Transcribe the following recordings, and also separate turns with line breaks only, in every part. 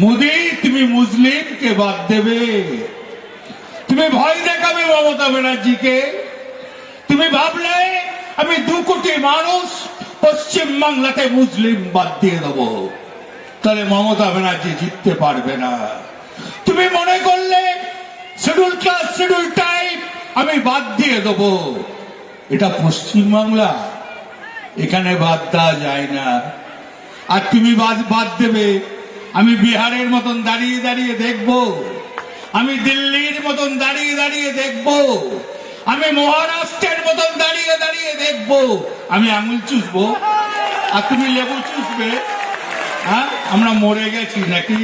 মোদি তুমি মুসলিমকে বাদ দেবে? তুমি ভয় দেখাবে মমতা ব্যানার্জিকে? তুমি ভাবলে আমি 2 কোটি মানুষ পশ্চিম বাংলাতে মুসলিম বাদ দিয়ে দেবো, তাহলে মমতা ব্যানার্জি জিততে পারবে না। তুমি মনে করলে শিডিউল ক্লাস শিডিউল টাইপ আমি বাদ দিয়ে দেবো, এটা পশ্চিম বাংলা, এখানে বাদ দেওয়া যায় না। আর তুমি বাদ দেবে, আমি বিহারের মতন দাঁড়িয়ে দাঁড়িয়ে দেখবো, আমি দিল্লির মতন দাঁড়িয়ে দাঁড়িয়ে দেখবো, আমি মহারাষ্ট্রের মতন দাঁড়িয়ে দাঁড়িয়ে দেখবো। আমি আঙুল চুষবো আর তুমি লেবু চুষবে? হ্যাঁ, আমরা মরে গেছি নাকি?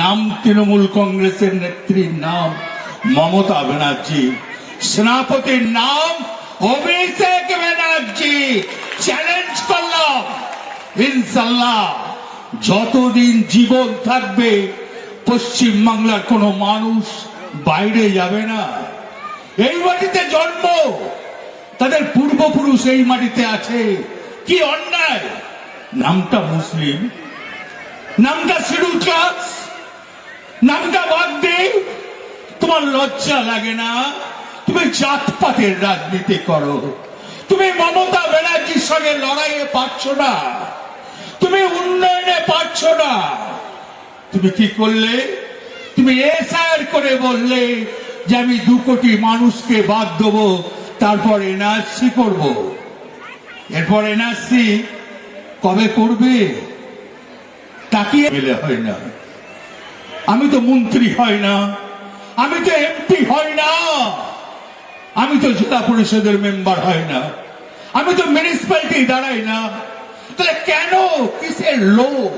নাম তৃণমূল কংগ্রেসের নেত্রীর নাম মমতা ব্যানার্জি, সেনাপতির নাম অভিষেক ব্যানার্জি। চ্যালেঞ্জ করলাম, ইনশাল্লাহ যতদিন জীবন থাকবে পশ্চিম বাংলার কোনো মানুষ বাইরে যাবে না। এই মাটিতে জন্ম, তাদের পূর্বপুরুষ এই মাটিতে আছে। কি অন্যায়! নামটা মুসলিম, নামটা শিডিউল ক্লাস, নামটা বাদ দে। তোমার লজ্জা লাগে না? তুমি জাতপাতের রাজনীতি করো। তুমি মমতা ব্যানার্জির সঙ্গে লড়াইয়ে পারছো না, তুমি উন্নয়নে পারছো না। তুমি কি করলে? তুমি এসআর করে বললে যে আমি 2 কোটি মানুষকে বাদ দেবো, তারপর এনআরসি করব। এরপর এনআরসি কবে করবে? তাকিয়ে গেলে হয় না। আমি তো মন্ত্রী হয় না, আমি তো এমপি হয় না, আমি তো জেলা পরিষদের মেম্বার হয় না, আমি তো মিউনিসিপ্যালিটি দাঁড়াই না। তাহলে কেন, কিসের লোভ?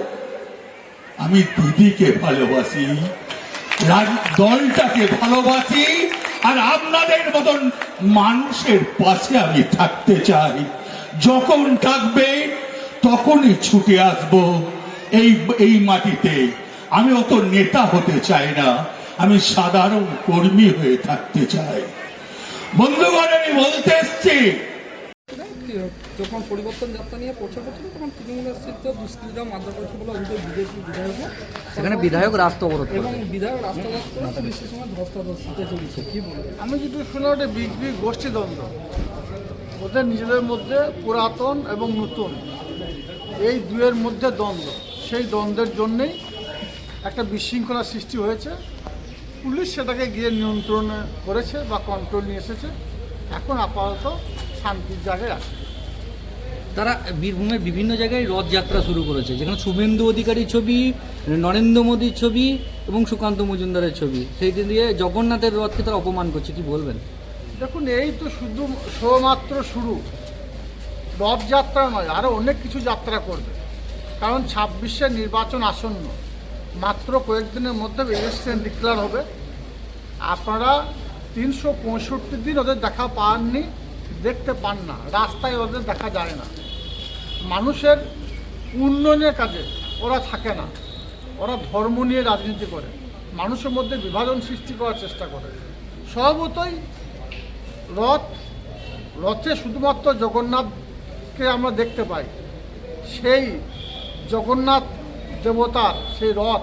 আমি দিদিকে ভালোবাসি, দলটাকে ভালোবাসি, আর আপনাদের মতন মানুষের পাশে আমি থাকতে চাই। যখন থাকবে তখনই ছুটে আসবো এই মাটিতে। আমি অত নেতা হতে চাই না, আমি সাধারণ কর্মী হয়ে থাকতে চাই। বন্ধুগণ, আমি বলতে এসছি,
যখন পরিবর্তন যাত্রা নিয়ে প্রচার করছিল তখন তৃণমূলের সাথে দুষ্কৃতিরা মারধর করেছে বলে অভিযোগ বিজেপি বিধায়ক,
সেখানে বিধায়ক রাস্তা অবরোধ
এবং বিধায়ক রাস্তা অবরোধ করে পুলিশের সঙ্গে ধস্তাধস্তিতে চলেছে। কি বলবো?
আমি যেটা শুনলাম ওটা বিগ গোষ্ঠীদ্বন্দ্ব, ওদের নিজেদের মধ্যে পুরাতন এবং নতুন এই দুয়ের মধ্যে দ্বন্দ্ব। সেই দ্বন্দ্বের জন্যেই একটা বিশৃঙ্খলা সৃষ্টি হয়েছে। পুলিশ সেটাকে গিয়ে নিয়ন্ত্রণ করেছে বা কন্ট্রোল নিয়ে এসেছে। এখন আপাতত শান্তির জায়গায় আছে।
তারা বীরভূমের বিভিন্ন জায়গায় রথযাত্রা শুরু করেছে, যেখানে শুভেন্দু অধিকারীর ছবি, নরেন্দ্র মোদীর ছবি এবং সুকান্ত মজুমদারের ছবি, সেইটি দিয়ে জগন্নাথের রথকে তারা অপমান করছে। কি বলবেন?
দেখুন, এই তো শুধুমাত্র শুরু, রথযাত্রা নয়, আরও অনেক কিছু যাত্রা করবে। কারণ 26-এর নির্বাচন আসন্ন, মাত্র কয়েকদিনের মধ্যে ইলেকশন ডিক্লেয়ার হবে। আপনারা 365 দিন ওদের দেখা পাননি, দেখতে পান না, রাস্তায় ওদের দেখা যায় না। মানুষের উন্নয়নের কাজে ওরা থাকে না, ওরা ধর্ম নিয়ে রাজনীতি করে, মানুষের মধ্যে বিভাজন সৃষ্টি করার চেষ্টা করে। স্বভাবতই রথে শুধুমাত্র জগন্নাথকে আমরা দেখতে পাই। সেই জগন্নাথ দেবতার সেই রথ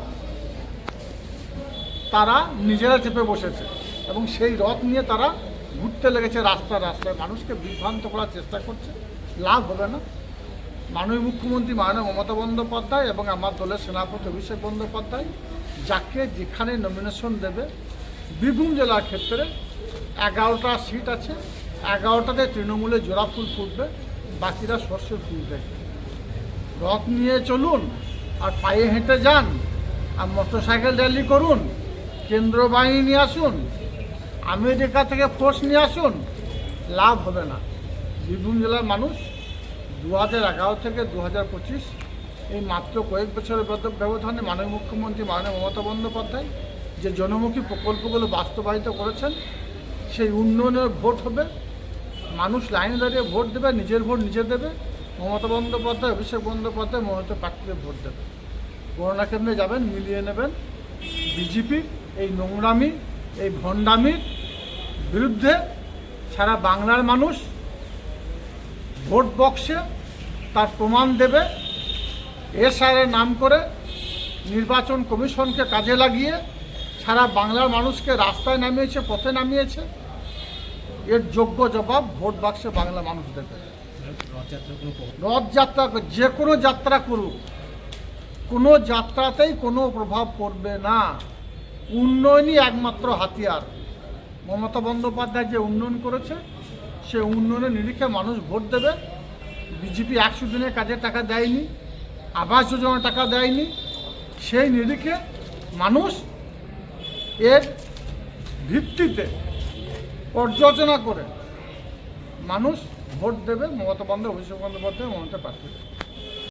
তারা নিজেরা চেপে বসেছে এবং সেই রথ নিয়ে তারা ঘুরতে লেগেছে রাস্তায় রাস্তায়, মানুষকে বিভ্রান্ত করার চেষ্টা করছে। লাভ হবে না। মাননীয় মুখ্যমন্ত্রী মাননীয় মমতা বন্দ্যোপাধ্যায় এবং আমার দলের সেনাপতি অভিষেক বন্দ্যোপাধ্যায় যাকে যেখানে নমিনেশন দেবে, বীরভূম জেলার ক্ষেত্রে 11টা সিট আছে, 11টাতে তৃণমূলে জোড়া ফুল ফুটবে, বাকিরা সর্ষে ফুল দেখবে। রথ নিয়ে চলুন আর পায়ে হেঁটে যান আর মোটরসাইকেল র্যালি করুন, কেন্দ্র বাহিনী নিয়ে আসুন, আমেরিকা থেকে ফোর্স নিয়ে আসুন, লাভ হবে না। বীরভূম জেলার মানুষ 2011 থেকে 2025 এই মাত্র কয়েক বছরের ব্যবধানে মাননীয় মুখ্যমন্ত্রী মাননীয় মমতা বন্দ্যোপাধ্যায় যে জনমুখী প্রকল্পগুলো বাস্তবায়িত করেছেন, সেই উন্নয়নের ভোট হবে। মানুষ লাইনে দাঁড়িয়ে ভোট দেবে, নিজের ভোট নিজে দেবে। মমতা বন্দ্যোপাধ্যায় অভিষেক বন্দ্যোপাধ্যায় মমতা প্রার্থীকে ভোট দেবে। করোনা কেন্দ্রে যাবেন, মিলিয়ে নেবেন। বিজেপি এই নোংরামি, এই ভণ্ডামির বিরুদ্ধে সারা বাংলার মানুষ ভোট বক্সে তার প্রমাণ দেবে। এসআরের নাম করে নির্বাচন কমিশনকে কাজে লাগিয়ে সারা বাংলার মানুষকে রাস্তায় নামিয়েছে, পথে নামিয়েছে। এর যোগ্য জবাব ভোট বাক্সে বাংলা মানুষ দেবে। রথযাত্রা যে কোনো যাত্রা করুক, কোনো যাত্রাতেই কোনো প্রভাব পড়বে না। উন্নয়নই একমাত্র হাতিয়ার। মমতা বন্দ্যোপাধ্যায় যে উন্নয়ন করেছে, সে উন্নয়নের নিরিখে মানুষ ভোট দেবে। বিজেপি 100 দিনের কাজের টাকা দেয়নি, আবাস যোজনার টাকা দেয়নি, সেই নিরিখে মানুষ এর ভিত্তিতে পর্যালোচনা করে মানুষ ভোট দেবে মমতা বন্দ্যোপাধ্যায়, অভিষেক বন্দ্যোপাধ্যায়, মমতা প্রার্থী।